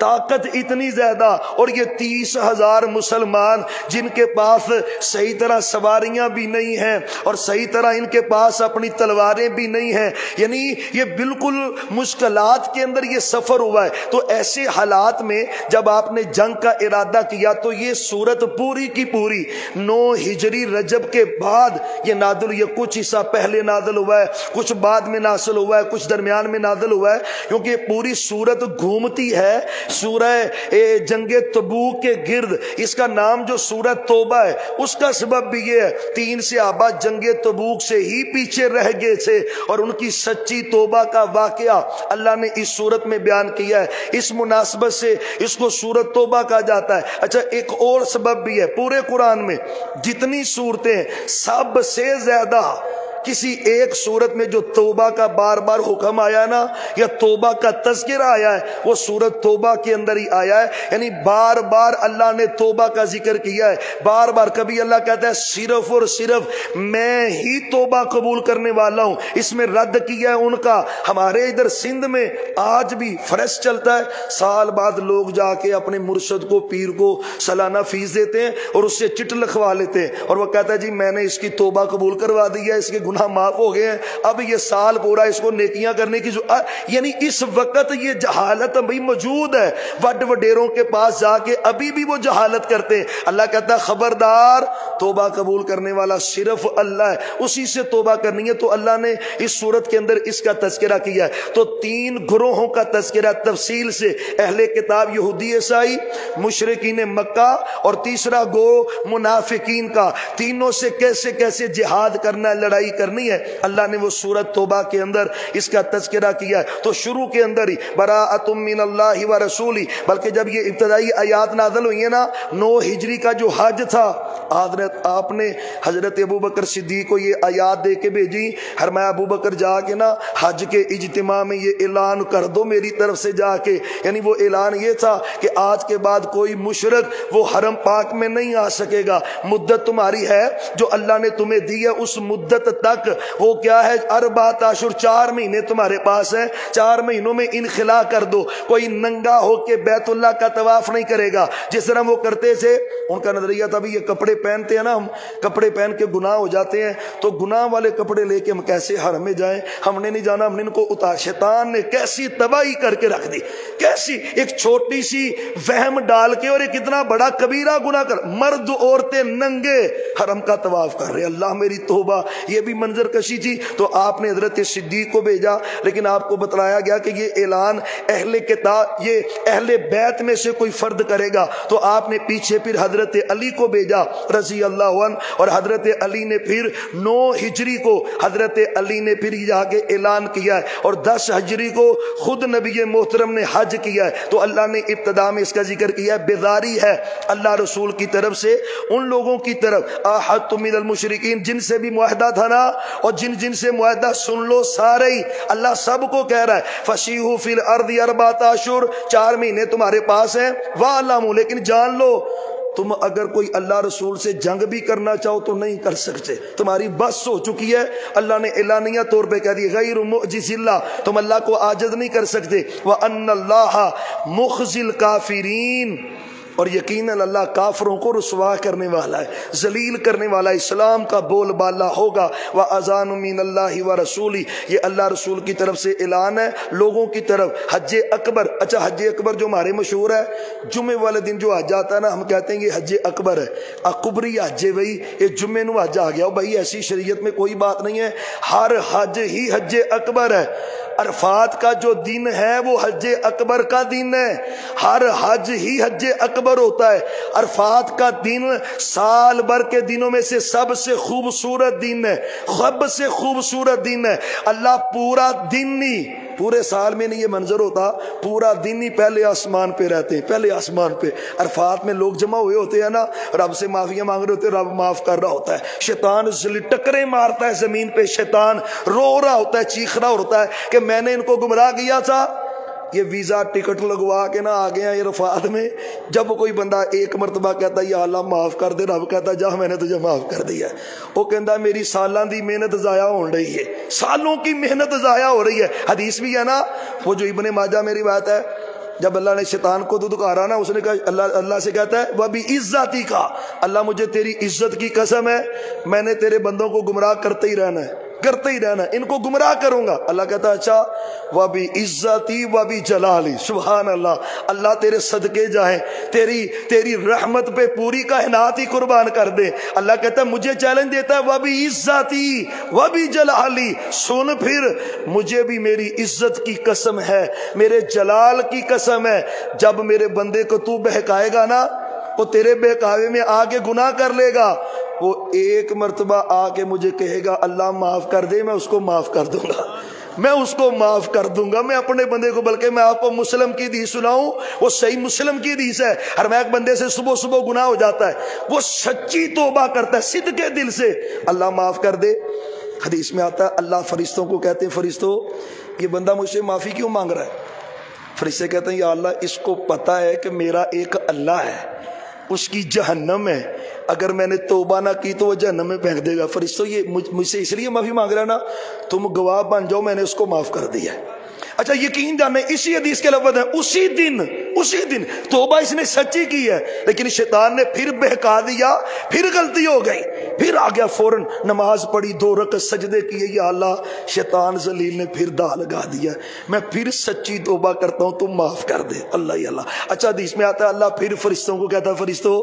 طاقت اتنی زیادہ، اور یہ 30,000 مسلمان جن کے پاس صحیح طرح سواریاں بھی نہیں ہیں اور صحیح طرح ان کے پاس اپنی تلواریں بھی نہیں ہیں، یعنی یہ بالکل مشکلات کے اندر یہ سفر ہوا ہے۔ تو ایسے حالات میں جب آپ نے جنگ کا ارادہ کیا تو یہ سورت پوری کی پوری 9 ہجری رجب کے بعد یہ نازل ہوئی ہے۔ کچھ حصہ پہلے نازل ہوا ہے، کچھ بعد میں نازل ہوا ہے، کچھ درمیان میں نازل ہوا ہے، کیونکہ یہ پوری سورت گھومتی ہے سورہ جنگ تبوک کے گرد۔ اس کا نام جو سورت توبہ ہے اس کا سبب بھی یہ ہے، 3 صحابہ جنگ تبوک سے ہی پیچھے رہ گئے تھے اور ان کی سچی توبہ کا واقعہ اللہ نے اس سورت میں بیان کیا ہے، اس مناسبت سے اس کو سورت توبہ کہا جاتا ہے۔ اچھا، ایک اور سبب بھی ہے، پورے قرآن میں جتنی صورتیں سب سے زیادہ کسی ایک صورت میں جو توبہ کا بار بار حکم آیا نا یا توبہ کا تذکرہ آیا ہے وہ صورت توبہ کے اندر ہی آیا ہے، یعنی بار بار اللہ نے توبہ کا ذکر کیا ہے، بار بار۔ کبھی اللہ کہتا ہے صرف اور صرف میں ہی توبہ قبول کرنے والا ہوں، اس میں رد کیا ہے ان کا۔ ہمارے ادھر سندھ میں آج بھی فرش چلتا ہے، سال بعد لوگ جا کے اپنے مرشد کو، پیر کو سالانہ فیس دیتے ہیں اور اس سے چٹ لکھوا لیتے ہیں اور وہ کہتا ہے جی میں نے اس کی توبہ قبول کروا دی ہے، اس کے گناہ معاف ہو گئے ہیں، اب یہ سال پورا اس کو نیکیاں کرنے کی یعنی اس وقت یہ جہالت ابھی موجود ہے، وڈ وڈیروں کے پاس جا کے ابھی بھی وہ جہالت کرتے ہیں۔ اللہ کہتا ہے خبردار، توبہ قبول کرنے والا صرف اللہ ہے، اسی سے توبہ کرنی ہے۔ تو اللہ نے اس صورت کے اندر اس کا تذکرہ کیا ہے۔ تو 3 گروہوں کا تذکرہ تفصیل سے، اہل کتاب یہودی عیسائی، مشرکین مکہ، اور تیسرا گروہ منافقین کا، تینوں سے کیسے کیسے جہاد کرنا ہے، لڑائی کرنی ہے، اللہ نے وہ سورت توبہ کے اندر اس کا تذکرہ کیا ہے۔ تو شروع کے اندر ہی براءۃ من اللہ و رسولہ، بلکہ جب یہ ابتدائی آیات نازل ہوئی ہیں نا، 9 ہجری کا جو حج تھا، آپ نے حضرت ابوبکر صدیق کو یہ آیات دے کے بھیجی، فرمایا ابو بکر جا کے نا حج کے اجتماع میں یہ اعلان کر دو میری طرف سے جا کے، یعنی وہ اعلان یہ تھا کہ آج کے بعد کوئی مشرک وہ حرم پاک میں نہیں آ سکے گا، مدت تمہاری ہے جو اللہ نے تمہیں دی ہے اس مدت تک، وہ کیا ہے 4 اشہر، 4 مہینے تمہارے پاس ہیں، 4 مہینوں میں انخلا کر دو، کوئی ننگا ہو کے بیت اللہ کا طواف نہیں کرے گا جس طرح وہ کرتے تھے۔ ان کا نظریہ تھا بھی یہ کپڑے پہنتے ہیں نا، ہم کپڑے پہن کے گناہ ہو جاتے ہیں تو گناہ والے کپڑے لے کے ہم کیسے حرم میں جائیں، ہم نے نہیں جانا، ہم نے ان کو اتار، شیطان نے کیسی تباہی کر کے رکھ دی، کیسی ایک چھوٹی سی وہم ڈال کے اور ایک اتنا بڑا کبیرہ گناہ کر، مرد عورتیں ننگے حرم کا طواف کر رہے، اللہ میری توبہ، یہ بھی منظر کشی تھی۔ تو آپ نے حضرت صدیق کو بھیجا، لیکن آپ کو بتلایا گیا کہ یہ اعلان اہل کتاب، یہ اہل بیت میں سے کوئی فرد کرے گا، تو آپ نے پیچھے پھر حضرت علی کو بھیجا رضی اللہ عنہ، اور حضرت علی نے پھر 9 ہجری کو حضرت علی نے پھر جا کے اعلان کیا ہے، اور 10 ہجری کو خود نبی محترم نے حج کیا ہے۔ تو اللہ نے ابتدا میں اس کا ذکر کیا ہے، بیداری ہے اللہ رسول کی طرف سے ان لوگوں کی طرف، احدت من المشرکین، جن سے بھی معاہدہ تھا نا، اور جن سے معاہدہ سن لو سارے ہی، اللہ سب کو کہہ رہا ہے فسیحوا فی الارض 4 اشہر، 4 مہینے تمہارے پاس ہیں، وَاعْلَمُوا، لیکن جان لو تم اگر کوئی اللہ رسول سے جنگ بھی کرنا چاہو تو نہیں کر سکتے، تمہاری بس ہو چکی ہے۔ اللہ نے اعلانیہ طور پہ کہہ دی غیر معجز اللہ، تم اللہ کو عاجز نہیں کر سکتے، وَأَنَّ اللَّهَ مُخْزِي الْكَافِرِينَ، اور یقیناً اللہ کافروں کو رسوا کرنے والا ہے، ذلیل کرنے والا، اسلام کا بول بالا ہوگا۔ وَأَذَانٌ مِّنَ اللَّهِ وَرَسُولِهِ، یہ اللہ رسول کی طرف سے اعلان ہے لوگوں کی طرف۔ حج اکبر، اچھا حج اکبر جو ہمارے مشہور ہے، جمعے والے دن جو حج آتا ہے نا، ہم کہتے ہیں یہ حج اکبر ہے، اکبری حج ہے بھائی، یہ جمعے نو حج آ گیا بھائی، ایسی شریعت میں کوئی بات نہیں ہے، ہر حج ہی حج اکبر ہے۔ عرفات کا جو دن ہے وہ حج اکبر کا دن ہے، ہر حج ہی حج اکبر ہوتا ہے۔ عرفات کا دن سال بھر کے دنوں میں سے سب سے خوبصورت دن ہے، سب سے خوبصورت دن ہے۔ اللہ پورا دن ہی، پورے سال میں نہیں یہ منظر ہوتا، پورا دن ہی پہلے آسمان پہ رہتے ہیں، پہلے آسمان پہ۔ عرفات میں لوگ جمع ہوئے ہوتے ہیں نا، رب سے معافیاں مانگ رہے ہوتے ہیں، رب معاف کر رہا ہوتا ہے، شیطان ٹکرے مارتا ہے زمین پہ، شیطان رو رہا ہوتا ہے، چیخ رہا ہوتا ہے کہ میں نے ان کو گمراہ کیا تھا۔ یہ ویزا ٹکٹ لگوا کے نہ آ گئے ہیں عرفات میں، جب کوئی بندہ ایک مرتبہ کہتا ہے یا اللہ معاف کر دے، رب کہتا ہے جا میں نے تجھے معاف کر دیا ہے۔ وہ کہتا ہے میری سالاں دی محنت ضائع ہو رہی ہے، سالوں کی محنت ضائع ہو رہی ہے۔ حدیث بھی ہے نا، وہ جو ابن ماجہ میں روایت ہے، جب اللہ نے شیطان کو دھتکارا نا، اس نے کہا، اللہ سے کہتا ہے وَبِعِزَّتِكَ، اللہ مجھے تیری عزت کی قسم ہے میں نے تیرے بندوں کو گمراہ کرتے ہی رہنا ہے، کرتے ہی رہنا ہے، ان کو گمراہ کروں گا۔ اللہ کہتا ہے اچھا وَبِعِزَّتِي وَبِجَلَالِي، سبحان اللہ، اللہ تیرے صدقے جائیں، تیری رحمت پہ پوری کائنات ہی قربان کر دے۔ اللہ کہتا ہے مجھے چیلنج دیتا ہے وَبِعِزَّتِي وَبِجَلَالِي، سن پھر مجھے بھی میری عزت کی قسم ہے، میرے جلال کی قسم ہے، جب میرے بندے کو تو بہکائے گا نا، وہ تیرے بہکاوے میں آگے گناہ کر لے گا، وہ ایک مرتبہ آ کے مجھے کہے گا اللہ معاف کر دے، میں اس کو معاف کر دوں گا، میں اس کو معاف کر دوں گا، میں اپنے بندے کو۔ بلکہ میں آپ کو مسلم کی حدیث سناؤں، وہ صحیح مسلم کی حدیث ہے، ہر میں ایک بندے سے صبح صبح گناہ ہو جاتا ہے، وہ سچی توبہ کرتا ہے صدقے دل سے، اللہ معاف کر دے۔ حدیث میں آتا ہے اللہ فرشتوں کو کہتے ہیں فرشتوں یہ بندہ مجھ سے معافی کیوں مانگ رہا ہے؟ فرشتے کہتے ہیں یا اللہ اس کو پتا ہے کہ میرا ایک اللہ ہے، اس کی جہنم ہے، اگر میں نے توبہ نہ کی تو وہ جہنم میں پھینک دے گا۔ فرشتوں یہ مجھ سے اس لیے معافی مانگ رہا ہے نا، تم گواہ بن جاؤ میں نے اس کو معاف کر دیا ہے۔ اچھا یقین جانیں اسی حدیث کے لفظ ہیں، اسی دن توبہ اس نے سچی کی ہے، لیکن شیطان نے پھر بہکا دیا، پھر غلطی ہو گئی، پھر آ گیا فوراً نماز پڑھی، 2 رکعت سجدے کیے، یا اللہ شیطان ذلیل نے پھر داغ لگا دیا، میں پھر سچی توبہ کرتا ہوں تم معاف کر دے، اللہ ہی اللہ۔ اچھا حدیث میں آتا ہے اللہ پھر فرشتوں کو کہتا ہے فرشتوں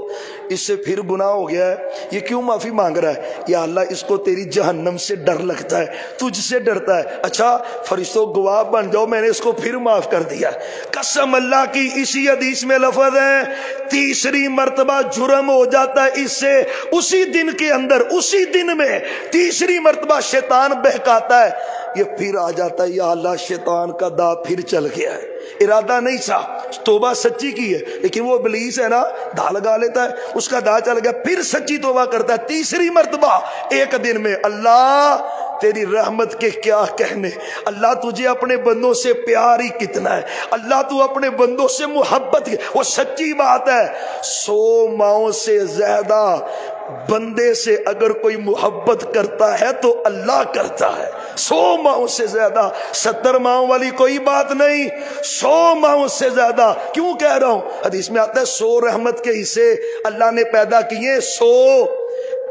اس سے پھر گناہ ہو گیا ہے، یہ کیوں معافی مانگ رہا ہے؟ یا اللہ اس کو تیری جہنم سے ڈر لگتا ہے، تجھ سے ڈرتا ہے۔ اچھا فرشتوں گواہ بن جاؤ میں نے اس کو پھر معاف کر دیا۔ قسم اللہ کی اسی حدیث میں لفظ ہے تیسری مرتبہ جرم ہو جاتا ہے اس سے، اسی دن کے اندر، اسی دن میں تیسری مرتبہ شیطان بہکاتا ہے، یہ پھر آ جاتا ہے یا اللہ شیطان کا دا پھر چل گیا ہے، ارادہ نہیں تھا، توبہ سچی کی ہے، لیکن وہ ابلیس ہے نا دا لگا لیتا ہے، اس کا دا چل گیا، پھر سچی توبہ کرتا ہے تیسری مرتبہ ایک دن میں۔ اللہ تیری رحمت کے کیا کہنے، اللہ تجھے اپنے بندوں سے پیار ہی کتنا ہے، اللہ تو اپنے بندوں سے محبت، وہ سچی بات ہے، 100 ماؤں سے زیادہ بندے سے اگر کوئی محبت کرتا ہے تو اللہ کرتا ہے، 100 ماؤں سے زیادہ، 70 ماؤں والی کوئی بات نہیں، 100 ماؤں سے زیادہ۔ کیوں کہہ رہا ہوں؟ حدیث میں آتا ہے 100 رحمت کے حصے اللہ نے پیدا کیے، 100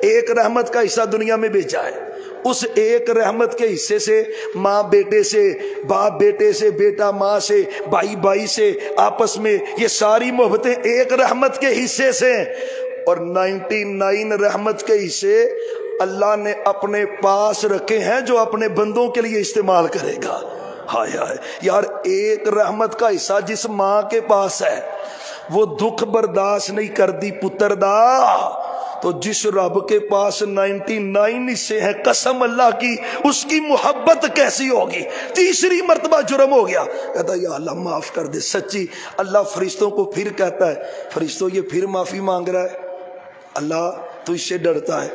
ایک رحمت کا حصہ دنیا میں بھیجا ہے، اس ایک رحمت کے حصے سے ماں بیٹے سے، باپ بیٹے سے، بیٹا ماں سے، بھائی بھائی سے، آپس میں یہ ساری محبتیں ایک رحمت کے حصے سے، اور 99 رحمت کے حصے اللہ نے اپنے پاس رکھے ہیں جو اپنے بندوں کے لیے استعمال کرے گا۔ ہائے ہائے یار، ایک رحمت کا حصہ جس ماں کے پاس ہے وہ دکھ برداشت نہیں کرتی پتر دا، تو جس رب کے پاس 99 حصے ہیں قسم اللہ کی اس کی محبت کیسی ہوگی؟ تیسری مرتبہ جرم ہو گیا، کہتا ہے یا اللہ معاف کر دے، سچی۔ اللہ فرشتوں کو پھر کہتا ہے فرشتوں یہ پھر معافی مانگ رہا ہے، اللہ تو اس سے ڈرتا ہے،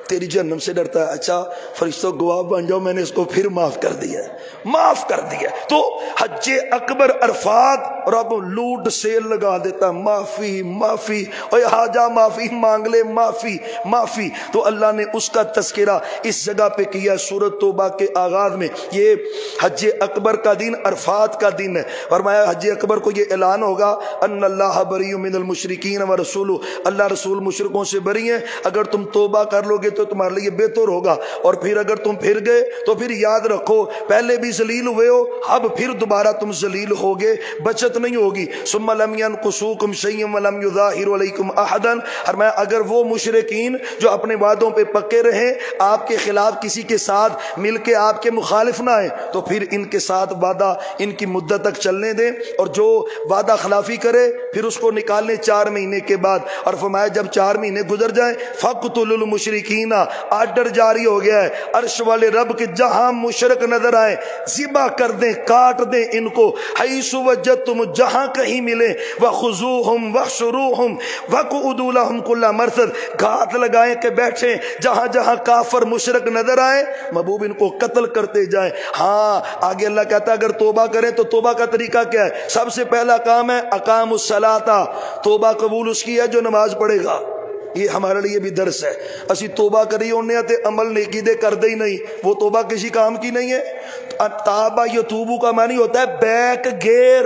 تیری جہنم سے ڈرتا ہے۔ اچھا فرشتوں گواہ بن جاؤ میں نے اس کو پھر معاف کر دیا، معاف کر دیا۔ تو حج اکبر عرفات رب لوٹ سیل لگا دیتا، معافی معافی، اوے حاجہ معافی مانگ لے، معافی معافی۔ تو اللہ نے اس کا تذکرہ اس جگہ پہ کیا سورۃ توبہ کے آغاز میں، یہ حج اکبر کا دن عرفات کا دن ہے، فرمایا حج اکبر کو یہ اعلان ہوگا ان اللہ بری من المشرکین ورسولہ، اللہ رسول مشرکوں سے بری ہیں، اگر تم توبہ کر لو گے تو تمہارے لیے بہتر ہوگا، اور پھر اگر تم پھر گئے تو پھر یاد رکھو پہلے بھی ذلیل ہوئے ہو، اب پھر دوبارہ تم ذلیل ہوگے، بچت نہیں ہوگی۔ ثم لم ينقصوكم شيئا ولم يظاهروا عليكم احدا، فرمایا اگر وہ مشرکین جو اپنے وعدوں پہ پکے رہیں، آپ کے خلاف کسی کے ساتھ مل کے آپ کے مخالف نہ آئے، تو پھر ان کے ساتھ وعدہ ان کی مدت تک چلنے دیں، اور جو وعدہ خلافی کرے پھر اس کو نکالنے 4 مہینے کے بعد، اور فرمایا جب 4 مہینے گزر جائیں فَقْتُلُوا الْمُشْرِكِينَ، آرڈر جاری ہو گیا ہے عرش والے رب کے، جہاں مشرک نظر آئے ذبح کر دیں، کاٹ دیں ان کو، حیث وجدتم، جہاں کہیں ملے، وَخُذُوهُمْ وَاحْشُرُوهُمْ وَاقْعُدُوا لَهُمْ كُلَّ مَرْصَدٍ، گھات لگائیں کہ بیٹھیں، جہاں جہاں کافر مشرک نظر آئے محبوب ان کو قتل کرتے جائیں۔ ہاں آگے اللہ کہتا ہے اگر توبہ کریں تو توبہ کا طریقہ کیا ہے؟ سب سے پہلا کام ہے اقام الصلاۃ، توبہ قبول اس کی ہے جو نماز پڑھے گا، یہ ہمارے لیے بھی درس ہے۔ اسی توبہ کری ہونے تے عمل نیکی دے کر دے ہی نہیں، وہ توبہ کسی کام کی نہیں ہے۔ تابہ یتوبو کا معنی ہوتا ہے بیک گیر،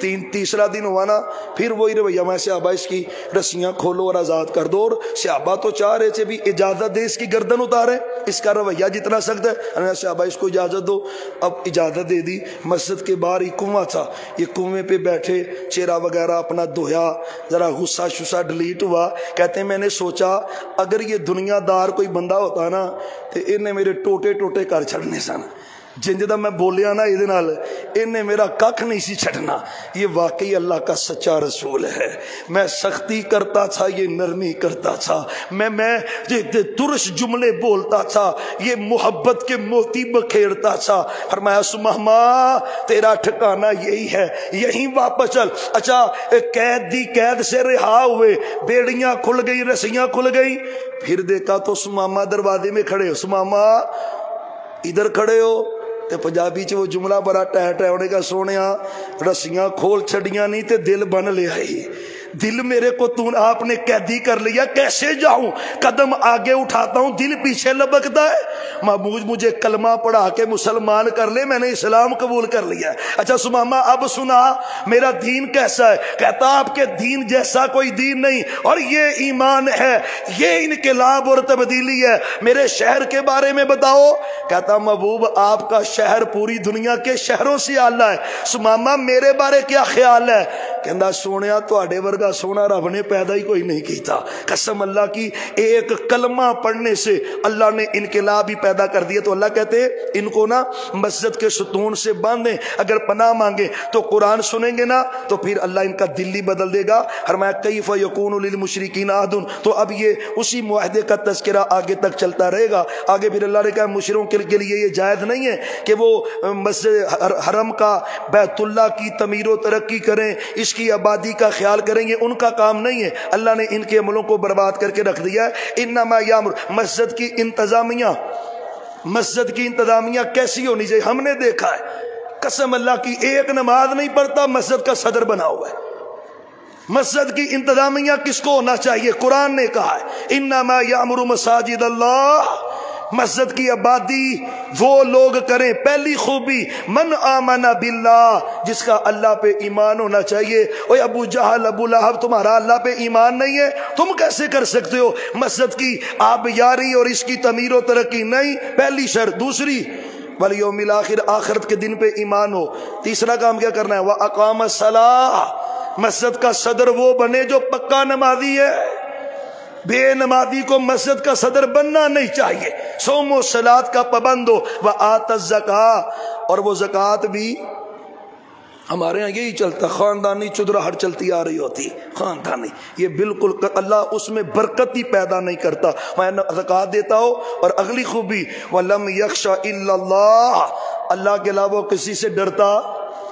تیسرا دن ہوا نا، پھر وہی رویہ، میں صحابہ اس کی رسیاں کھولو اور آزاد کر دو، اور صحابہ تو چاہ رہے تھے بھی اجازت دے اس کی گردن اتارے، اس کا رویہ جتنا سخت ہے، صحابہ اس کو اجازت دو۔ اب اجازت دے دی، مسجد کے باہر ہی کنواں تھا، یہ کنویں پہ بیٹھے، چہرہ وغیرہ اپنا دھویا، ذرا غصہ شصہ ڈیلیٹ ہوا، کہتے ہیں میں نے سوچا اگر یہ دنیا دار کوئی بندہ ہوتا نا تو انہیں میرے ٹوٹے ٹوٹے کر چھڑنے سن، جن جدہ میں بولیا نا یہ نال انہیں میرا ککھ نہیں سی چھڑنا۔ یہ واقعی اللہ کا سچا رسول ہے، میں سختی کرتا تھا یہ نرمی کرتا تھا، میں ترش جملے بولتا تھا یہ محبت کے موتی بکھیرتا تھا۔ فرمایا سمہما تیرا ٹھکانہ یہی ہے، یہیں واپس چل۔ اچھا قید دی، قید سے رہا ہوئے، بیڑیاں کھل گئی، رسیاں کھل گئی، پھر دیکھا تو سمہما دروازے میں کھڑے ہو، سمہما ادھر کھڑے ہو، تے پنجابی چ وہ جملہ بڑا ٹہٹ ہے، انہیں کہا سونیا رسیاں کھول چھڑیاں نہیں تے دل بن لے آئی، دل میرے کو تو آپ نے قیدی کر لیا، کیسے جاؤں؟ قدم آگے اٹھاتا ہوں دل پیچھے لبکتا ہے۔ محمود مجھے کلمہ پڑھا کے مسلمان کر لے، میں نے اسلام قبول کر لیا ہے۔ اچھا سماما اب سنا میرا دین کیسا ہے؟ کہتا آپ کے دین جیسا کوئی دین نہیں، اور یہ ایمان ہے، یہ انقلاب اور تبدیلی ہے، میرے شہر کے بارے میں بتاؤ۔ کہتا محبوب آپ کا شہر پوری دنیا کے شہروں سے اعلیٰ ہے، سماما میرے بارے کیا خیال ہے؟ کہندا سونیا تواڈے ورگا سونا رب نے پیدا ہی کوئی نہیں کیتا، قسم اللہ کی، ایک کلمہ پڑھنے سے اللہ نے انقلاب ہی پیدا کر دیا۔ تو اللہ کہتے ہیں ان کو نا مسجد کے ستون سے باندھیں، اگر پناہ مانگے تو قرآن سنیں گے نا تو پھر اللہ ان کا دل ہی بدل دے گا۔ فرمایا کیف یکون للمشرکین عہد، تو اب یہ اسی معاہدے کا تذکرہ آگے تک چلتا رہے گا۔ آگے پھر اللہ نے کہا مشرکوں کے لیے یہ جائز نہیں ہے کہ وہ مسجد حرم کا بیت اللہ کی تعمیر و ترقی کریں، اس کی آبادی کا خیال کریں، یہ ان کا کام نہیں ہے، اللہ نے ان کے عملوں کو برباد کر کے رکھ دیا ہے۔ انما یامر، مسجد کی انتظامیہ کیسی ہونی چاہیے؟ ہم نے دیکھا ہے قسم اللہ کی، ایک نماز نہیں پڑھتا مسجد کا صدر بنا ہوا ہے۔ مسجد کی انتظامیہ کس کو ہونا چاہیے؟ قرآن نے کہا ہے انما یامر مساجد اللہ، مسجد کی آبادی وہ لوگ کریں، پہلی خوبی من آمن باللہ، جس کا اللہ پہ ایمان ہونا چاہیے۔ اوے ابو جہل ابو لہب تمہارا اللہ پہ ایمان نہیں ہے، تم کیسے کر سکتے ہو مسجد کی آبیاری اور اس کی تعمیر و ترقی؟ نہیں، پہلی شرط۔ دوسری والیوم الآخر، آخرت کے دن پہ ایمان ہو۔ تیسرا کام کیا کرنا ہے؟ وَأَقَامَ الصَّلَاةَ، مسجد کا صدر وہ بنے جو پکا نمازی ہے، بے نمازی کو مسجد کا صدر بننا نہیں چاہیے، صوم و صلات کا پابند ہو۔ وآت الزکاۃ، اور وہ زکوٰۃ بھی ہمارے ہاں یہی چلتا، خاندانی چدراہٹ چلتی آ رہی ہوتی، خاندانی، یہ بالکل اللہ اس میں برکت ہی پیدا نہیں کرتا۔ میں زکوٰۃ دیتا ہوں، اور اگلی خوبی وَلَمْ يَخْشَ إِلَّا اللَّهَ، اللہ کے علاوہ کسی سے ڈرتا،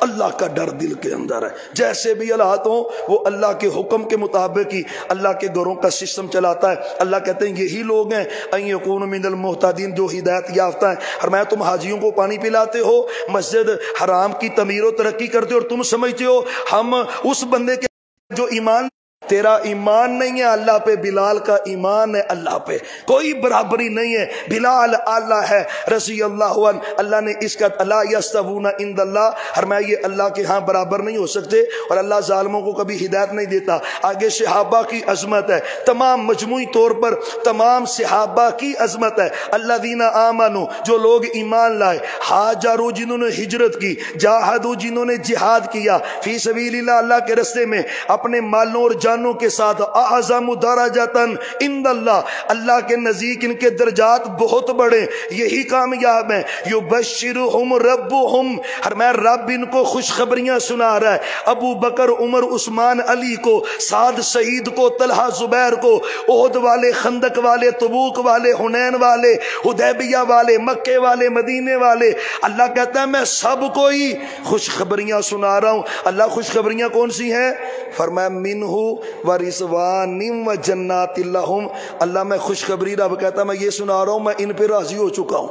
اللہ کا ڈر دل کے اندر ہے، جیسے بھی حالات ہوں وہ اللہ کے حکم کے مطابق ہی اللہ کے گھروں کا سسٹم چلاتا ہے۔ اللہ کہتے ہیں یہی لوگ ہیں ان یکونوا من المہتدین، جو ہدایت یافتہ ہیں۔ فرمایا تم حاجیوں کو پانی پلاتے ہو، مسجد حرام کی تعمیر و ترقی کرتے ہو، اور تم سمجھتے ہو ہم اس بندے کے جو ایمان، تیرا ایمان نہیں ہے اللہ پہ، بلال کا ایمان ہے اللہ پہ، کوئی برابری نہیں ہے، بلال اللہ ہے رضی اللہ عنہ۔ اللہ نے اس کا الا یستوون عند اللہ، فرمایا یہ اللہ کے ہاں برابر نہیں ہو سکتے، اور اللہ ظالموں کو کبھی ہدایت نہیں دیتا۔ آگے صحابہ کی عظمت ہے، تمام مجموعی طور پر تمام صحابہ کی عظمت ہے۔ الذین آمنوا، جو لوگ ایمان لائے، ہاجروا، جنہوں نے ہجرت کی، جاہدوا، جنہوں نے جہاد کیا، فی سبیل اللہ، اللہ کے راستے میں اپنے مالوں اور جانوں کے ساتھ، اعظم درجتاً عند اللہ، اللہ کے نزدیک ان کے درجات بہت بڑے، یہی کامیاب ہیں۔ یبشرہم ربہم، فرمایا رب ان کو خوشخبریاں سنا رہا ہے، ابو بکر عمر عثمان علی کو، سعد سعید کو، طلحہ زبیر کو، احد والے، خندق والے، تبوک والے، حنین والے، حدیبیہ والے، مکے والے، مدینے والے، اللہ کہتا ہے میں سب کو ہی خوشخبریاں سنا رہا ہوں۔ اللہ خوشخبریاں کون سی ہیں؟ فرمایا منہ ورضوان وجنات لہم، اللہ میں خوشخبری رب کہتا ہے میں یہ سنا رہا ہوں، میں ان پہ راضی ہو چکا ہوں،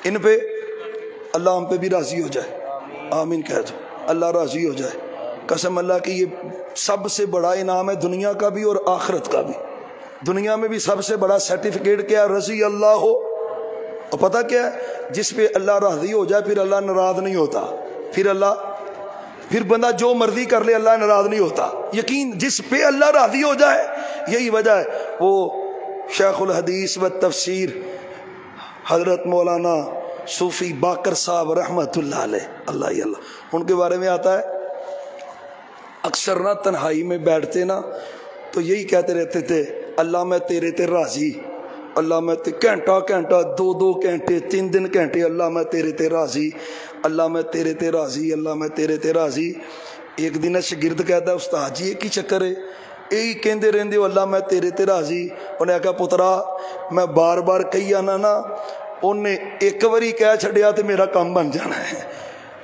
ان پہ اللہ ہم پہ بھی راضی ہو جائے، آمین کہہ دو، اللہ راضی ہو جائے۔ قسم اللہ کی یہ سب سے بڑا انعام ہے، دنیا کا بھی اور آخرت کا بھی۔ دنیا میں بھی سب سے بڑا سرٹیفکیٹ کیا؟ رضی اللہ ہو، اور پتہ کیا ہے؟ جس پہ اللہ راضی ہو جائے پھر اللہ ناراض نہیں ہوتا، پھر اللہ پھر بندہ جو مرضی کر لے اللہ ناراض نہیں ہوتا. یقین جس پہ اللہ راضی ہو جائے یہی وجہ ہے. وہ شیخ الحدیث و تفسیر حضرت مولانا صوفی باقر صاحب رحمت اللہ علیہ، اللہ اللہ، ان کے بارے میں آتا ہے اکثر نہ تنہائی میں بیٹھتے نا تو یہی کہتے رہتے تھے اللہ میں تیرے تے راضی، اللہ میں گھنٹہ گھنٹہ 2 گھنٹے 3 گھنٹے اللہ میں تیرے تے راضی، اللہ میں تیرے تے راضی، اللہ میں تیرے تے راضی. ایک دن شاگرد کہتا ہے استاد جی ایک ہی چکر ہے، یہی کہندے رہندے ہو اللہ میں تیرے تے راضی. انہیں کہا پترا میں بار بار کہی آنا نا، انہیں ایک باری کہہ چھڑیا تو میرا کام بن جانا ہے،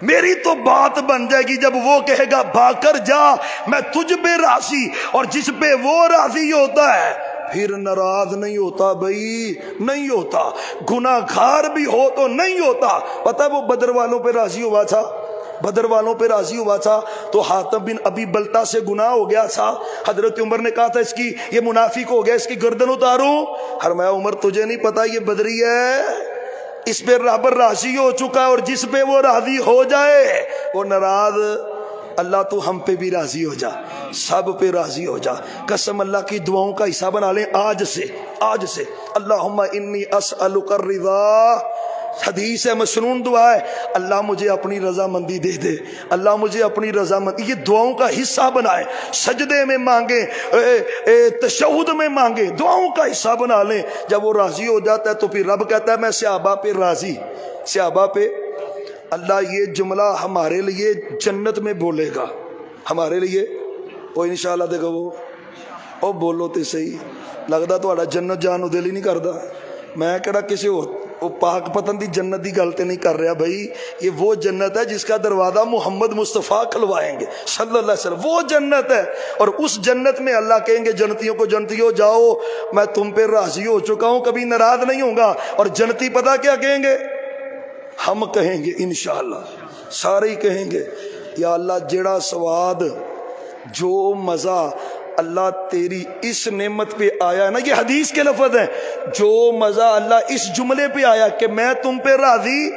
میری تو بات بن جائے گی جب وہ کہے گا بھاگ کر جا میں تجھ پہ راضی، اور جس پہ وہ راضی ہوتا ہے پھر ناراض نہیں ہوتا بھائی، نہیں ہوتا. گناہ گار بھی ہو تو نہیں ہوتا. پتہ ہے وہ بدر والوں پہ راضی ہوا تھا، بدر والوں پہ راضی ہوا تھا تو حاتم بن ابی بلتا سے گناہ ہو گیا تھا. حضرت عمر نے کہا تھا اس کی یہ منافق ہو گیا، اس کی گردن اتاروں. فرمایا عمر تجھے نہیں پتا یہ بدری ہے، اس پہ رب راضی ہو چکا ہے، اور جس پہ وہ راضی ہو جائے وہ ناراض. اللہ تو ہم پہ بھی راضی ہو جا، سب پہ راضی ہو جا. قسم اللہ کی دعاؤں کا حصہ بنا لیں آج سے. اللہم انی اسألک الرضا، حدیث ہے مسنون دعا ہے، اللہ مجھے اپنی رضامندی دے دے، اللہ مجھے اپنی رضامندی. یہ دعاؤں کا حصہ بنائیں، سجدے میں مانگیں، تشہد میں مانگیں، دعاؤں کا حصہ بنا لیں. جب وہ راضی ہو جاتا ہے تو پھر رب کہتا ہے میں صحابہ پہ راضی، صحابہ پہ. اللہ یہ جملہ ہمارے لیے جنت میں بولے گا، ہمارے لیے. وہ انشاءاللہ دیکھو وہ بولو تے صحیح لگتا تو جنت جان نو دل ہی نہیں کرتا. میں کہڑا کسی وہ پاک پتن دی جنت دی گل تے نہیں کر رہا بھائی، یہ وہ جنت ہے جس کا دروازہ محمد مصطفیٰ کھلوائیں گے صلی اللہ علیہ وسلم. وہ جنت ہے، اور اس جنت میں اللہ کہیں گے جنتیوں کو جنتیوں جاؤ میں تم پہ راضی ہو چکا ہوں، کبھی ناراض نہیں ہوں گا. اور جنتی پتہ کیا کہیں گے؟ ہم کہیں گے انشاءاللہ، سارے ہی کہیں گے یا اللہ جیڑا سواد جو مزہ اللہ تیری اس نعمت پہ آیا نا، یہ حدیث کے لفظ ہیں، جو مزہ اللہ اس جملے پہ آیا کہ میں تم پہ راضی،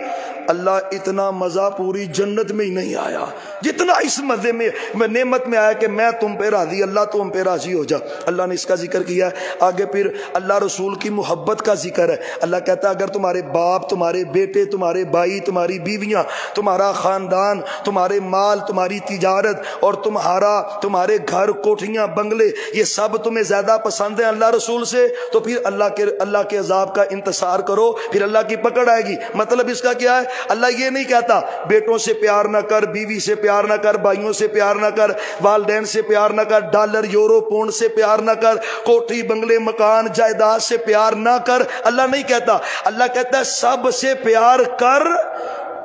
اللہ اتنا مزہ پوری جنت میں ہی نہیں آیا جتنا اس مزے میں نعمت میں آیا کہ میں تم پہ راضی، اللہ تم پہ راضی ہو جا. اللہ نے اس کا ذکر کیا ہے. آگے پھر اللہ رسول کی محبت کا ذکر ہے. اللہ کہتا ہے اگر تمہارے باپ، تمہارے بیٹے، تمہارے بھائی، تمہاری بیویاں، تمہارا خاندان، تمہارے مال، تمہاری تجارت، اور تمہارے گھر، کوٹھیاں، بنگلے، یہ سب تمہیں زیادہ پسند ہیں اللہ رسول سے، تو پھر اللہ کے عذاب کا انتظار کرو، پھر اللہ کی پکڑ آئے گی. مطلب اس کا کیا ہے؟ اللہ یہ نہیں کہتا بیٹوں سے پیار نہ کر، بیوی سے پیار نہ کر، بھائیوں سے پیار نہ کر، والدین سے پیار نہ کر، ڈالر یورو پونڈ سے پیار نہ کر، کوٹھی بنگلے مکان جائیداد سے پیار نہ کر. اللہ نہیں کہتا. اللہ کہتا ہے سب سے پیار کر،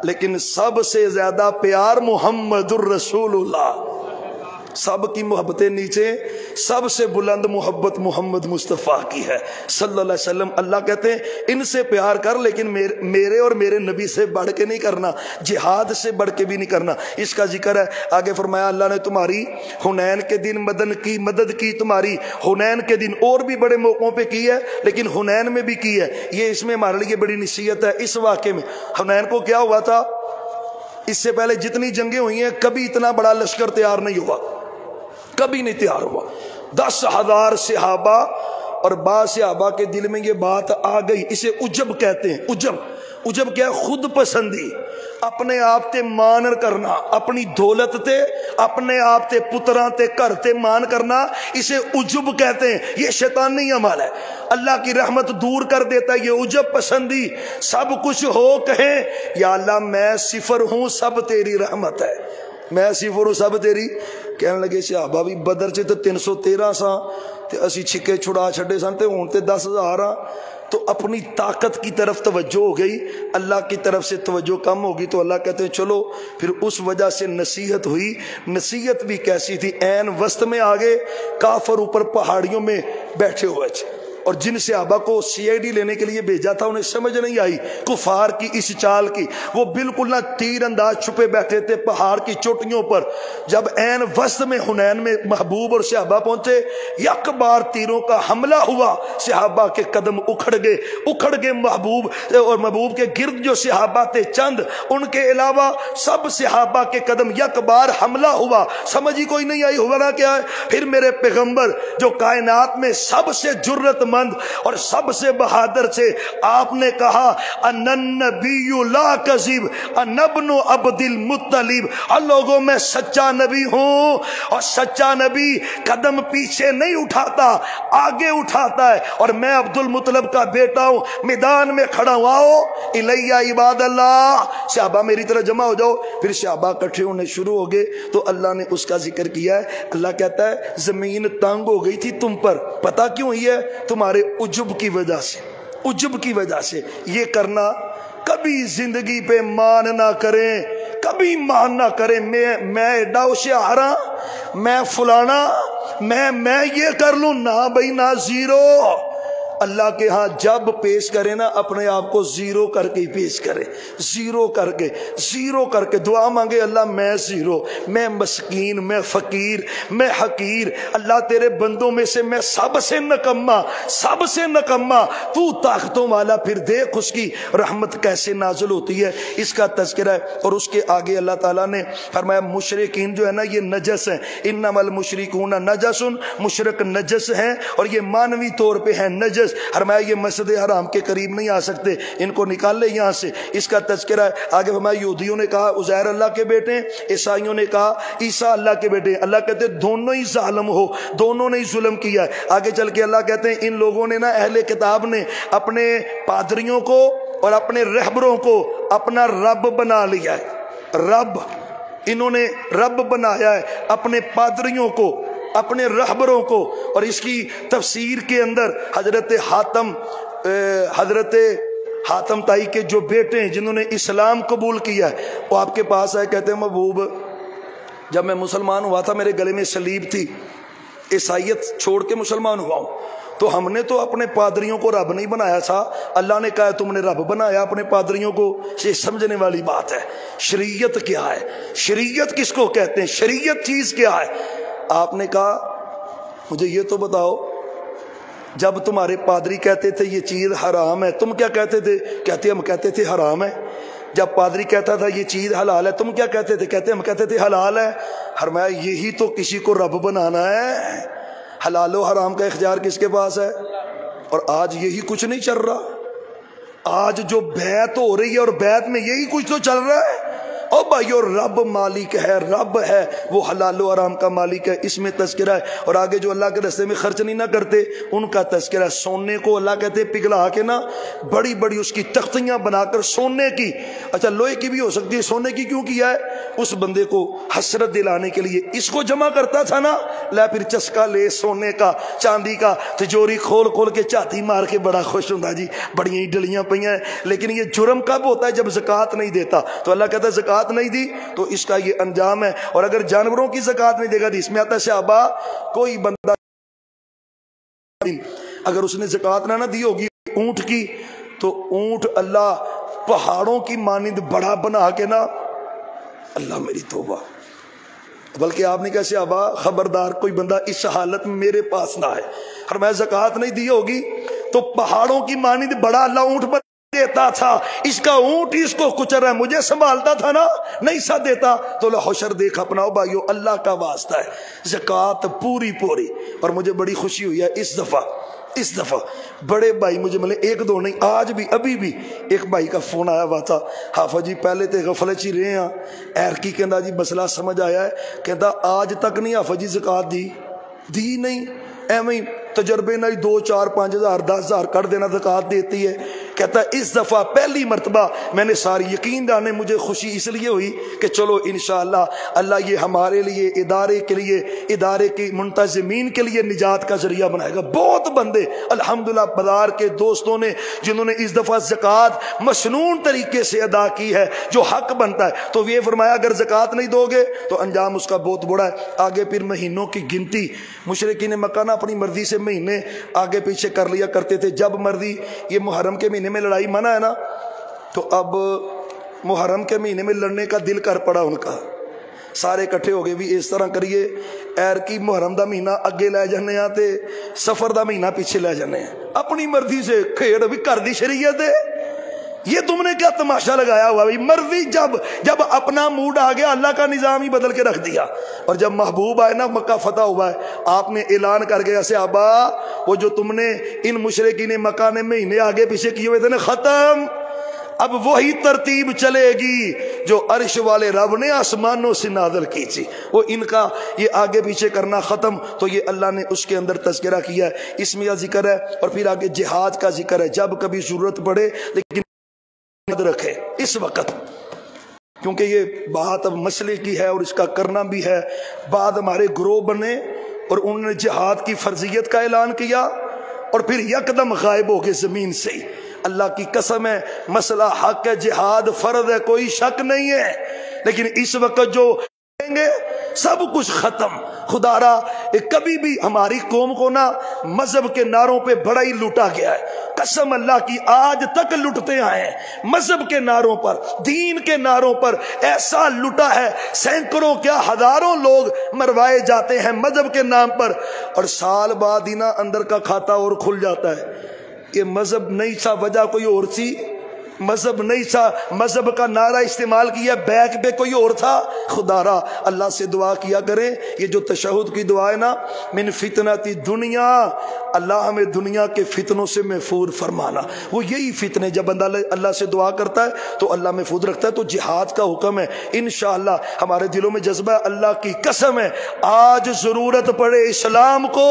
لیکن سب سے زیادہ پیار محمد الرسول اللہ. سب کی محبتیں نیچے، سب سے بلند محبت محمد مصطفیٰ کی ہے صلی اللہ علیہ وسلم. اللہ کہتے ہیں ان سے پیار کر، لیکن میرے اور میرے نبی سے بڑھ کے نہیں کرنا، جہاد سے بڑھ کے بھی نہیں کرنا. اس کا ذکر ہے. آگے فرمایا اللہ نے تمہاری حنین کے دن مدد کی، تمہاری حنین کے دن اور بھی بڑے موقعوں پہ کی ہے، لیکن حنین میں بھی کی ہے. یہ اس میں ہمارے لیے بڑی نصیحت ہے. اس واقعے میں حنین کو کیا ہوا تھا؟ اس سے پہلے جتنی جنگیں ہوئی ہیں کبھی اتنا بڑا لشکر تیار نہیں ہوا، کبھی نہیں تیار ہوا. 10,000 صحابہ، اور بعض صحابہ کے دل میں یہ بات آ گئی، اسے عجب کہتے ہیں. عجب کیا ہے؟ خود پسندی، اپنے آپ تے مان کرنا، اپنی دولت تے، اپنے آپ تے پتراں تے گھر تے مان کرنا، اسے عجب کہتے ہیں. یہ شیطانی عمل ہے، اللہ کی رحمت دور کر دیتا ہے. یہ عجب پسندی، سب کچھ ہو کہیں یا اللہ میں صفر ہوں، سب تیری رحمت ہے، میں صفر ہوں، سب تیری. کہنے لگے صحابہ بھی بدر سے تو 313 سا تے اسی چھکے چھڑا چھڑے سن تے ہون تے 10,000 ہاں. تو اپنی طاقت کی طرف توجہ ہو گئی، اللہ کی طرف سے توجہ کم ہوگی. تو اللہ کہتے ہیں چلو پھر اس وجہ سے نصیحت ہوئی. نصیحت بھی کیسی تھی؟ عین وسط میں آگے کافر اوپر پہاڑیوں میں بیٹھے ہوئے تھے، اور جن صحابہ کو CID لینے کے لیے بھیجا تھا انہیں سمجھ نہیں آئی کفار کی اس چال کی، وہ بالکل نہ تیر انداز چھپے بیٹھے تھے پہاڑ کی چوٹیوں پر۔ جب عین وسط میں حنین میں محبوب اور صحابہ پہنچے، یک بار تیروں کا حملہ ہوا، صحابہ کے قدم اکھڑ گئے محبوب اور محبوب کے گرد جو صحابہ تھے چند، ان کے علاوہ سب صحابہ کے قدم یک بار حملہ ہوا۔ سمجھ ہی کوئی نہیں آئی ہوا کیا ہے؟ پھر میرے پیغمبر جو کائنات میں سب سے جرت مند اور سب سے بہادر سے، آپ نے کہا ان النبی لا کذب انا ابن عبد المطلب، لوگوں میں سچا نبی ہوں، اور سچا نبی قدم پیچھے نہیں اٹھاتا، آگے اٹھاتا ہے، اور میں عبد المطلب کا بیٹا ہوں، میدان میں کھڑا ہوا ہو الیہ عباد اللہ، صحابہ میری طرح جمع ہو جاؤ۔ پھر صحابہ اکٹھے ہونے شروع ہو گئے تو اللہ نے اس کا ذکر کیا ہے۔ اللہ کہتا ہے زمین تنگ ہو گئی تھی تم پر، پتہ کیوں ہوئی ہے؟ تمہارے عجب کی وجہ سے، عجب کی وجہ سے۔ یہ کرنا کبھی زندگی پہ مان نہ کریں، کبھی مان نہ کریں میں ایڈا ہوشیار ہاں، میں فلانا، میں یہ کر لوں، نہ بھائی نہ، زیرو۔ اللہ کے ہاں جب پیش کرے نا اپنے آپ کو زیرو کر کے ہی پیش کرے، زیرو کر کے دعا مانگے، اللہ میں زیرو، میں مسکین، میں فقیر، میں حقیر، اللہ تیرے بندوں میں سے میں سب سے نکما، تو طاقتوں والا، پھر دیکھ اس کی رحمت کیسے نازل ہوتی ہے، اس کا تذکرہ ہے۔ اور اس کے آگے اللہ تعالیٰ نے فرمایا مشرکین جو ہے نا یہ نجس ہیں، انما المشرکون نجس، مشرک نجس ہیں، اور یہ مانوی طور پہ ہیں نجس، فرمایا یہ مسجد حرام کے قریب نہیں آ سکتے، ان کو نکال لے یہاں سے، اس کا تذکرہ ہے۔ آگے فرمایا یہودیوں نے کہا عزیر اللہ کے بیٹے ہیں، عیسائیوں نے کہا عیسیٰ اللہ کے بیٹے ہیں۔ اللہ کہتے ہیں دونوں ہی ظالم ہو، دونوں نے ہی ظلم کیا ہے۔ آگے چل کے اللہ کہتے ہیں ان لوگوں نے نا، اہل کتاب نے اپنے پادریوں کو اور اپنے رہبروں کو اپنا رب بنا لیا ہے، رب، انہوں نے رب بنایا ہے اپنے پادریوں کو، اپنے رہبروں کو۔ اور اس کی تفسیر کے اندر حضرت حاتم تائی کے جو بیٹے ہیں جنہوں نے اسلام قبول کیا ہے، وہ آپ کے پاس آئے، کہتے ہیں محبوب جب میں مسلمان ہوا تھا میرے گلے میں صلیب تھی، عیسائیت چھوڑ کے مسلمان ہوا ہوں، تو ہم نے تو اپنے پادریوں کو رب نہیں بنایا تھا، اللہ نے کہا تم نے رب بنایا اپنے پادریوں کو۔ یہ سمجھنے والی بات ہے۔ شریعت کیا ہے؟ شریعت کس کو کہتے ہیں؟ شریعت چیز کیا ہے؟ آپ نے کہا مجھے یہ تو بتاؤ، جب تمہارے پادری کہتے تھے یہ چیز حرام ہے تم کیا کہتے تھے؟ کہتے ہم کہتے تھے حرام ہے۔ جب پادری کہتا تھا یہ چیز حلال ہے تم کیا کہتے تھے؟ کہتے ہم کہتے تھے حلال ہے۔ فرمایا یہی تو کسی کو رب بنانا ہے، حلال و حرام کا اختیار کس کے پاس ہے؟ اور آج یہی کچھ نہیں چل رہا، آج جو بیعت ہو رہی ہے اور بیعت میں یہی کچھ تو چل رہا ہے۔ او بھائیو رب مالک ہے، رب ہے، وہ حلال و حرام کا مالک ہے، اس میں تذکرہ ہے۔ اور آگے جو اللہ کے راستے میں خرچ نہیں نہ کرتے ان کا تذکرہ ہے۔ سونے کو اللہ کہتے ہیں پگھلا کے نا بڑی بڑی اس کی تختیاں بنا کر سونے کی، اچھا لوہے کی بھی ہو سکتی ہے، سونے کی کیوں کیا ہے؟ اس بندے کو حسرت دلانے کے لیے۔ اس کو جمع کرتا تھا نا، لا پھر چسکا لے سونے کا چاندی کا، تجوری کھول کے چاتی مار کے بڑا خوش ہوتا جی بڑی ڈلیاں پہ ہیں۔ لیکن یہ جرم کب ہوتا ہے؟ جب زکوٰۃ نہیں دیتا۔ تو اللہ کہتا ہے زکوٰۃ نہیں دی تو اس کا یہ انجام ہے۔ اور اگر جانوروں کی زکوٰۃ نہیں دے گا، اس میں آتا ہے صحابہ کوئی بندہ اگر اس نے زکوٰۃ نہ دی ہوگی اونٹ کی، تو اونٹ اللہ پہاڑوں کی مانند بڑا بنا کے نا، اللہ میری توبہ، بلکہ آپ نے کہا صحابہ خبردار کوئی بندہ اس حالت میں میرے پاس نہ ہے، اور میں زکوٰۃ نہیں دی ہوگی تو پہاڑوں کی مانند بڑا اللہ اونٹ پر دیتا تھا، اس کا اونٹ اس کو کچر ہے، مجھے سنبھالتا تھا نا، نہیں سا دیتا تو حشر دیکھ اپنا بھائیو، اللہ کا واسطہ ہے زکوٰۃ پوری۔ اور مجھے بڑی خوشی ہوئی ہے اس دفعہ بڑے بھائی مجھے ملے، ایک دو نہیں، آج بھی ابھی بھی ایک بھائی کا فون آیا ہوا تھا، حافظ جی پہلے تے غفلت ہی رہے ہیں، ایرکی کہندا جی مسئلہ سمجھ آیا ہے، کہندا آج تک نہیں حافظ جی زکوٰۃ دی نہیں، ایویں تجربے نہیں، 2 4 5 ہزار 10 ہزار کر دینا زکوٰۃ دیتی ہے۔ کہتا ہے اس دفعہ پہلی مرتبہ میں نے ساری یقین جانے، مجھے خوشی اس لیے ہوئی کہ چلو انشاءاللہ اللہ یہ ہمارے لیے ادارے کے لیے ادارے کی منتظمین کے لیے نجات کا ذریعہ بنائے گا۔ بہت بندے الحمدللہ بازار کے دوستوں نے جنہوں نے اس دفعہ زکوٰۃ مسنون طریقے سے ادا کی ہے جو حق بنتا ہے، تو یہ فرمایا اگر زکوٰۃ نہیں دو گے تو انجام اس کا بہت بڑا ہے۔ آگے پھر مہینوں کی گنتی، مشرکین مکہ نہ اپنی مرضی سے مہینے آگے پیچھے کر لیا کرتے تھے، جب مرضی۔ یہ محرم کے مہینے میں لڑائی منع ہے نا، تو اب محرم کے مہینے میں لڑنے کا دل کر پڑا ان کا، سارے کٹھے ہو گئے بھی اس طرح کریے ایر کی محرم دا مہینہ اگے لے جانے ہیں تے سفر دا مہینہ پیچھے لے جانے ہیں، اپنی مرضی سے کھیڑ بھی کر دی شریعت ہے۔ یہ تم نے کیا تماشا لگایا ہوا بھائی؟ مرضی جب اپنا موڈ آ گیا اللہ کا نظام ہی بدل کے رکھ دیا، اور جب محبوب آئے نا مکہ فتح ہوا ہے آپ نے اعلان کر گیا صحابہ وہ جو تم نے ان مشرکین مکہ نے مہینے آگے پیچھے کیے ہوئے تھے نا ختم، اب وہی ترتیب چلے گی جو عرش والے رب نے آسمانوں سے نازل کی تھی، وہ ان کا یہ آگے پیچھے کرنا ختم۔ تو یہ اللہ نے اس کے اندر تذکرہ کیا ہے، اس میں یہ ذکر ہے، اور پھر آگے جہاد کا ذکر ہے جب کبھی ضرورت پڑے، لیکن یاد رکھے اس وقت کیونکہ یہ بات اب مسئلے کی ہے اور اس کا کرنا بھی ہے، بعد ہمارے گروہ بنے اور انہوں نے جہاد کی فرضیت کا اعلان کیا اور پھر یکدم غائب ہو گئے زمین سے۔ اللہ کی قسم ہے مسئلہ حق ہے، جہاد فرض ہے، کوئی شک نہیں ہے، لیکن اس وقت جو کہیں گے سب کچھ ختم۔ خدا را کبھی بھی ہماری قوم کو نا مذہب کے نعروں پہ بڑا ہی لوٹا گیا ہے، قسم اللہ کی آج تک لٹتے آئے ہیں مذہب کے نعروں پر، دین کے نعروں پر ایسا لٹا ہے، سینکڑوں کیا ہزاروں لوگ مروائے جاتے ہیں مذہب کے نام پر، اور سال بعد ہی نا اندر کا کھاتا اور کھل جاتا ہے۔ یہ مذہب نہیں تھا، وجہ کوئی اور تھی، مذہب نہیں تھا، مذہب کا نعرہ استعمال کیا، بیک پہ کوئی اور تھا۔ خدا را اللہ سے دعا کیا کریں، یہ جو تشہد کی دعا ہے نا، من فتنۃ دنیا، اللہ ہمیں دنیا کے فتنوں سے محفوظ فرمانا۔ وہ یہی فتنے جب بندہ اللہ سے دعا کرتا ہے تو اللہ محفوظ رکھتا ہے۔ تو جہاد کا حکم ہے، انشاءاللہ ہمارے دلوں میں جذبہ ہے، اللہ کی قسم ہے آج ضرورت پڑے اسلام کو،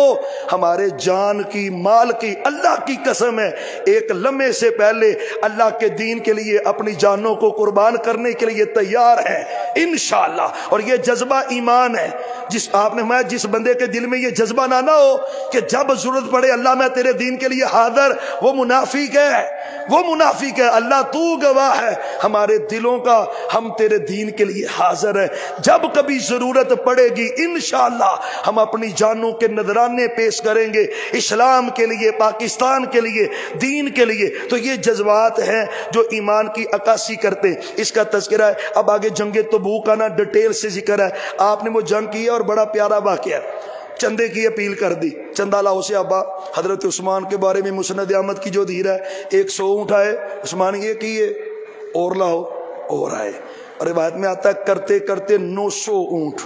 ہمارے جان کی مال کی، اللہ کی قسم ہے ایک لمحے سے پہلے اللہ کے دین کے لیے اپنی جانوں کو قربان کرنے کے لیے تیار ہیں انشاءاللہ۔ اور یہ جذبہ ایمان ہے، جس بندے کے دل میں یہ جذبہ نہ ہو کہ جب ضرورت پڑے اللہ میں تیرے دین کے لیے حاضر، وہ منافق ہے، وہ منافق ہے۔ اللہ تو گواہ ہے ہمارے دلوں کا، ہم تیرے دین کے لیے حاضر ہیں، جب کبھی ضرورت پڑے گی انشاءاللہ ہم اپنی جانوں کے نذرانے پیش کریں گے اسلام کے لیے، پاکستان کے لیے، دین کے لیے۔ تو یہ جذبات ہیں جو ایمان کی عکاسی کرتے ہیں، اس کا تذکرہ ہے۔ اب آگے جنگ تبوک کا نا ڈیٹیل سے ذکر ہے، آپ نے وہ جنگ کی ہے اور بڑا پیارا واقعہ ہے، چندے کی اپیل کر دی، چندہ لاؤ سے ابا۔ حضرت عثمان کے بارے میں مسند احمد کی جو دیر ہے، 100 اونٹ آئے، عثمان یہ کیے اور لاؤ اور آئے، اور روایت میں آتا ہے کرتے کرتے 900 اونٹ،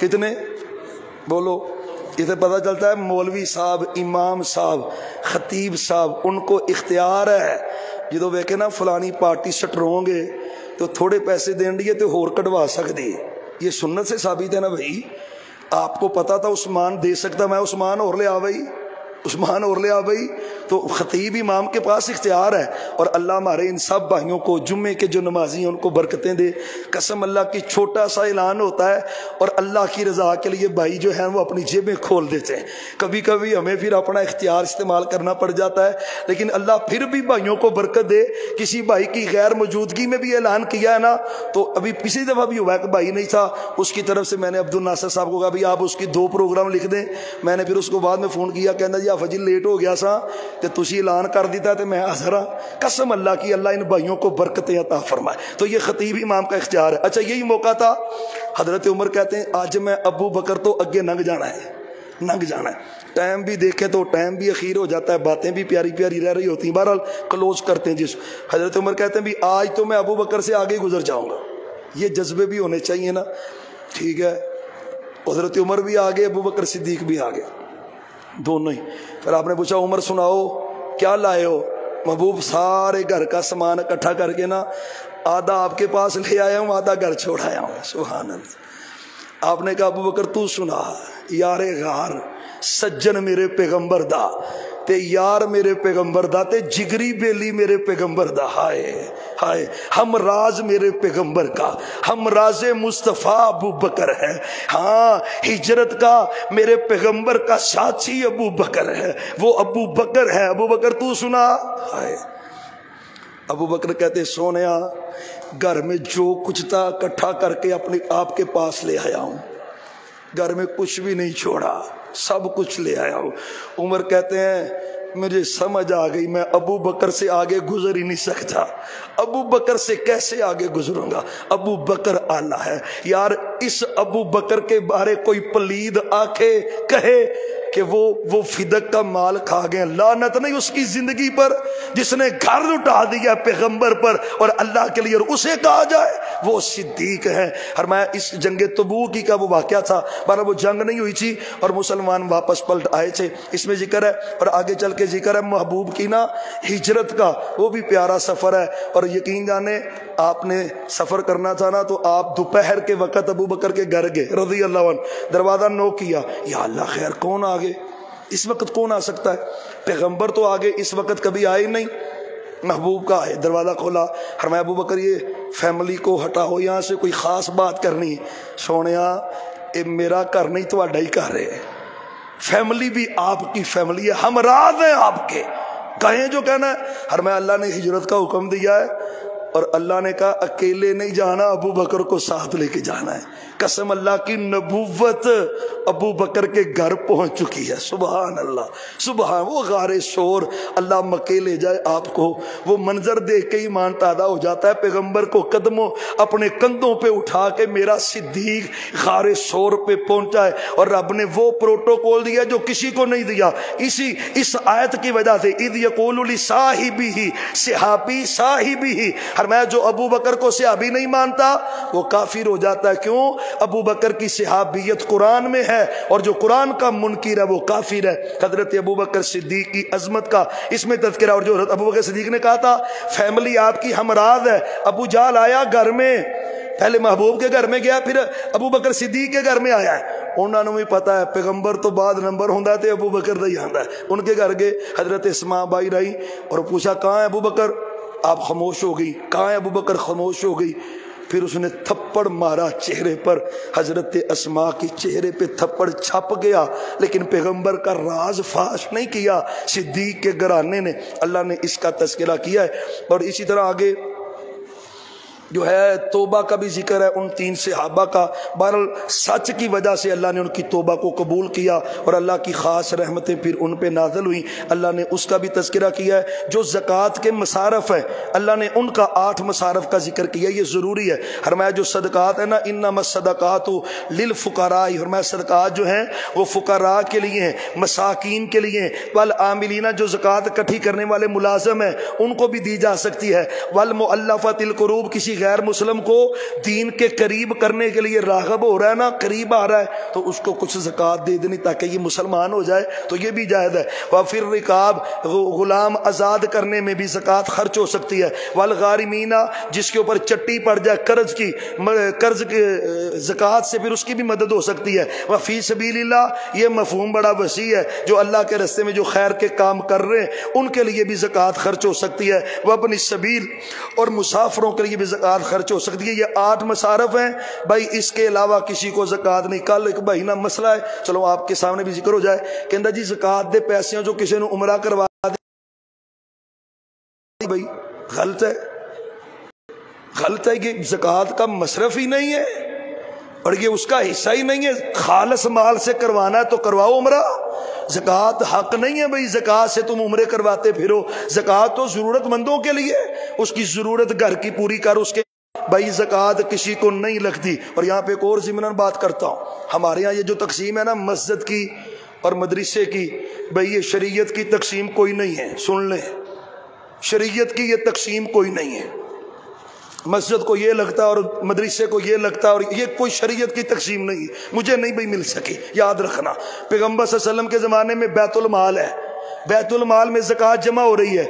کتنے بولو؟ اسے پتہ چلتا ہے مولوی صاحب، امام صاحب، خطیب صاحب ان کو اختیار ہے جدو ویکھے نا فلانی پارٹی سٹروں گے تو تھوڑے پیسے دین دیے تو ہور کٹوا سکتی، یہ سنت سے ثابت ہے نا بھائی۔ آپ کو پتا تھا عثمان دے سکتا، میں عثمان اور لے آوئی، عثمان اور لے آوئی، تو خطیب امام کے پاس اختیار ہے۔ اور اللہ ہمارے ان سب بھائیوں کو، جمعے کے جو نمازی ہیں ان کو برکتیں دے۔ قسم اللہ کی چھوٹا سا اعلان ہوتا ہے اور اللہ کی رضا کے لیے بھائی جو ہیں وہ اپنی جیبیں کھول دیتے ہیں۔ کبھی کبھی ہمیں پھر اپنا اختیار استعمال کرنا پڑ جاتا ہے، لیکن اللہ پھر بھی بھائیوں کو برکت دے۔ کسی بھائی کی غیر موجودگی میں بھی اعلان کیا ہے نا، تو ابھی پچھلی دفعہ بھی ہوا ہے کہ بھائی نہیں تھا، اس کی طرف سے میں نے عبد الناصر صاحب کو کہا بھی آپ اس کی 2 پروگرام لکھ دیں۔ میں نے پھر اس کو بعد میں فون کیا، کہنا جی فجر لیٹ ہو گیا سا تے تسی اعلان کر دیتا تے میں حاضر ہاں۔ قسم اللہ کی اللہ ان بھائیوں کو برکتیں عطا فرمائے۔ تو یہ خطیب امام کا اختیار ہے۔ اچھا یہی موقع تھا، حضرت عمر کہتے ہیں آج میں ابو بکر تو اگے ننگ جانا ہے، ننگ جانا ہے۔ ٹائم بھی دیکھیں تو ٹائم بھی اخیر ہو جاتا ہے، باتیں بھی پیاری پیاری رہ رہی ہوتی ہیں، بہرحال کلوز کرتے ہیں جس۔ حضرت عمر کہتے ہیں بھی آج تو میں ابو بکر سے آگے گزر جاؤں گا۔ یہ جذبے بھی ہونے چاہیے نا، ٹھیک ہے۔ حضرت عمر بھی آگے، ابو بکر صدیق بھی آگے، دونوں ہی۔ پھر آپ نے پوچھا عمر سناؤ کیا لائے ہو؟ محبوب سارے گھر کا سامان اکٹھا کر کے نا آدھا آپ کے پاس لے آیا ہوں، آدھا گھر چھوڑ آیا ہوں۔ سبحان اللہ۔ آپ نے کہا ابو بکر تو سنا، یار غار سجن میرے پیغمبر دا تے یار میرے پیغمبر دا تے جگری بیلی میرے پیغمبر دا، ہائے ہائے ہم راز میرے پیغمبر کا، ہم راز مصطفیٰ ابو بکر ہے، ہاں ہجرت کا میرے پیغمبر کا ساتھی ابو بکر ہے، وہ ابو بکر ہے۔ ابو بکر تو سنا، ہائے ابو بکر کہتے سونیا گھر میں جو کچھ تھا اکٹھا کر کے اپنے آپ کے پاس لے آیا ہوں، گھر میں کچھ بھی نہیں چھوڑا، سب کچھ لے آیا ہوں۔ عمر کہتے ہیں مجھے سمجھ آ گئی میں ابو بکر سے آگے گزر ہی نہیں سکتا، ابو بکر سے کیسے آگے گزروں گا، ابو بکر اعلیٰ ہے۔ یار اس ابو بکر کے بارے کوئی پلید آکے کہے کہ وہ فدق کا مال کھا گئے، لعنت نہیں اس کی زندگی پر جس نے گھر لٹا دیا پیغمبر پر اور اللہ کے لیے، اور اسے کہا جائے وہ صدیق ہے۔ فرمایا اس جنگ تبوک کا وہ واقعہ تھا، بہرحال وہ جنگ نہیں ہوئی تھی اور مسلمان واپس پلٹ آئے تھے، اس میں ذکر ہے۔ اور آگے چل کے ذکر ہے محبوب کی نا ہجرت کا، وہ بھی پیارا سفر ہے۔ اور یقین جانے آپ نے سفر کرنا تھا نا تو آپ دوپہر کے وقت ابو بکر کے گھر گئے رضی اللہ عنہ، دروازہ نوک کیا، یا اللہ خیر کون آگے، اس وقت کون آ سکتا ہے، پیغمبر تو آگے اس وقت کبھی آئے نہیں، محبوب کا آئے، دروازہ کھولا، فرمایا ابو بکر یہ فیملی کو ہٹاؤ یہاں سے، کوئی خاص بات کرنی ہے۔ سونیا اے میرا گھر نہیں تو اڈا ہی کر رہے، فیملی بھی آپ کی فیملی ہے، ہم راز ہیں آپ کے، کہیں جو کہنا ہے۔ فرمایا اللہ نے ہجرت کا حکم دیا ہے اور اللہ نے کہا اکیلے نہیں جانا، ابو بکر کو ساتھ لے کے جانا ہے۔ قسم اللہ کی نبوت ابو بکر کے گھر پہنچ چکی ہے، سبحان اللہ سبحان۔ وہ غار شور اللہ مکے لے جائے آپ کو، وہ منظر دیکھ کے ایمان تازہ ہو جاتا ہے۔ پیغمبر کو قدموں اپنے کندھوں پہ اٹھا کے میرا صدیق غار شور پہ پہنچا ہے، اور رب نے وہ پروٹوکول دیا جو کسی کو نہیں دیا، اس آیت کی وجہ سے، اذ یقول لصاحبہ صحابی صاحبہ، فرمایا جو ابو بکر کو صحابی نہیں مانتا وہ کافر ہو جاتا ہے۔ کیوں؟ ابو بکر کی صحابیت قرآن میں ہے، اور جو قرآن کا منکر ہے وہ کافر ہے۔ حضرت ابو بکر صدیق کی عظمت کا اس میں تذکرہ، اور جو حضرت ابو بکر صدیق نے کہا تھا فیملی آپ کی ہمراز ہے۔ ابو جہل آیا گھر میں، پہلے محبوب کے گھر میں گیا، پھر ابو بکر صدیق کے گھر میں آیا ہے۔ انہوں نے بھی پتا ہے پیغمبر تو بعد نمبر ہوندا تے ابو بکر دا ہی آندا ہے۔ ان کے گھر گئے، حضرت اسماء بائی رہی اور پوچھا کہاں ہے ابو بکر، آپ خاموش ہو گئی، کہاں ہے ابو بکر، خاموش ہو گئی۔ پھر اس نے تھپڑ مارا چہرے پر، حضرت اسماء کی چہرے پہ تھپڑ چھپ گیا، لیکن پیغمبر کا راز فاش نہیں کیا صدیق کے گھرانے نے۔ اللہ نے اس کا تذکرہ کیا ہے۔ اور اسی طرح آگے جو ہے توبہ کا بھی ذکر ہے ان 3 صحابہ کا، بہرحال سچ کی وجہ سے اللہ نے ان کی توبہ کو قبول کیا اور اللہ کی خاص رحمتیں پھر ان پہ نازل ہوئیں، اللہ نے اس کا بھی تذکرہ کیا ہے۔ جو زکوٰۃ کے مصارف ہیں اللہ نے ان کا 8 مصارف کا ذکر کیا، یہ ضروری ہے۔ فرمایا جو صدقات ہیں نا انما الصدقات للفقراء، فرمایا صدقات جو ہیں وہ فقراء کے لیے ہیں، مساکین کے لیے ہیں، والعاملین جو زکوٰۃ اکٹھی کرنے والے ملازم ہیں ان کو بھی دی جا سکتی ہے، والمؤلفۃ القلوب کسی غیر مسلم کو دین کے قریب کرنے کے لیے راغب ہو رہا ہے نا، قریب آ رہا ہے تو اس کو کچھ زکوٰۃ دے دینی تاکہ یہ مسلمان ہو جائے، تو یہ بھی جائز ہے۔ وفر رقاب غلام آزاد کرنے میں بھی زکوٰۃ خرچ ہو سکتی ہے، والغارمین جس کے اوپر چٹی پڑ جائے قرض کی زکوٰۃ سے پھر اس کی بھی مدد ہو سکتی ہے۔ وفی سبیل اللہ یہ مفہوم بڑا وسیع ہے، جو اللہ کے راستے میں جو خیر کے کام کر رہے ہیں ان کے لیے بھی زکوٰۃ خرچ ہو سکتی ہے۔ وابن السبیل اور مسافروں کے لیے بھی زکوٰۃ خرچ ہو سکتی ہے۔ یہ 8 مصارف ہیں بھائی، اس کے علاوہ کسی کو زکوٰۃ نہیں۔ کل ایک بھائی نا مسئلہ ہے، چلو آپ کے سامنے بھی ذکر ہو جائے، کہندا جی زکوٰۃ دے پیسے جو کسی نے عمرہ کروا دے، بھائی غلط ہے، غلط ہے، کہ زکوٰۃ کا مصرف ہی نہیں ہے اور یہ اس کا حصہ ہی نہیں ہے، خالص مال سے کروانا ہے تو کرواؤ عمرہ، زکوٰۃ حق نہیں ہے بھئی زکوٰۃ سے تم عمرے کرواتے پھرو، زکوٰۃ تو ضرورت مندوں کے لیے، اس کی ضرورت گھر کی پوری کر، اس کے بھائی زکوٰۃ کسی کو نہیں لگتی۔ اور یہاں پہ ایک اور ضمناً بات کرتا ہوں، ہمارے یہاں یہ جو تقسیم ہے نا مسجد کی اور مدرسے کی، بھئی یہ شریعت کی تقسیم کوئی نہیں ہے، سن لیں، شریعت کی یہ تقسیم کوئی نہیں ہے، مسجد کو یہ لگتا ہے اور مدرسے کو یہ لگتا ہے، اور یہ کوئی شریعت کی تقسیم نہیں ہے، مجھے نہیں بھئی مل سکی، یاد رکھنا۔ پیغمبر صلی اللہ علیہ وسلم کے زمانے میں بیت المال ہے، بیت المال میں زکوٰۃ جمع ہو رہی ہے،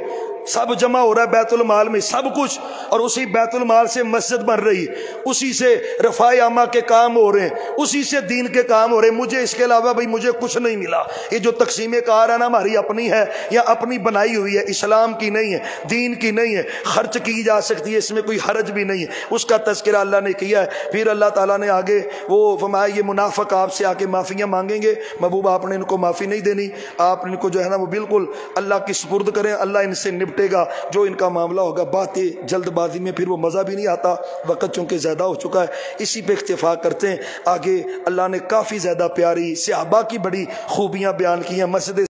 سب جمع ہو رہا ہے بیت المال میں سب کچھ، اور اسی بیت المال سے مسجد بن رہی ہے، اسی سے رفاع عامہ کے کام ہو رہے ہیں، اسی سے دین کے کام ہو رہے ہیں، مجھے اس کے علاوہ بھائی مجھے کچھ نہیں ملا۔ یہ جو تقسیم کار ہے نا ہماری اپنی ہے یا اپنی بنائی ہوئی ہے، اسلام کی نہیں ہے، دین کی نہیں ہے، خرچ کی جا سکتی ہے، اس میں کوئی حرج بھی نہیں ہے، اس کا تذکرہ اللہ نے کیا ہے۔ پھر اللہ تعالیٰ نے آگے وہ فرمایا یہ منافق آپ سے آ کے معافیاں مانگیں گے، محبوب آپ نے ان کو معافی نہیں دینی، آپ ان کو جو ہے نا وہ بالکل اللہ کی سپرد کریں، اللہ ان سے نپٹے گا جو ان کا معاملہ ہوگا۔ باتیں جلد بازی میں پھر وہ مزہ بھی نہیں آتا، وقت چونکہ زیادہ ہو چکا ہے، اسی پہ اکتفا کرتے ہیں۔ آگے اللہ نے کافی زیادہ پیاری صحابہ کی بڑی خوبیاں بیان کی ہیں۔ مسجد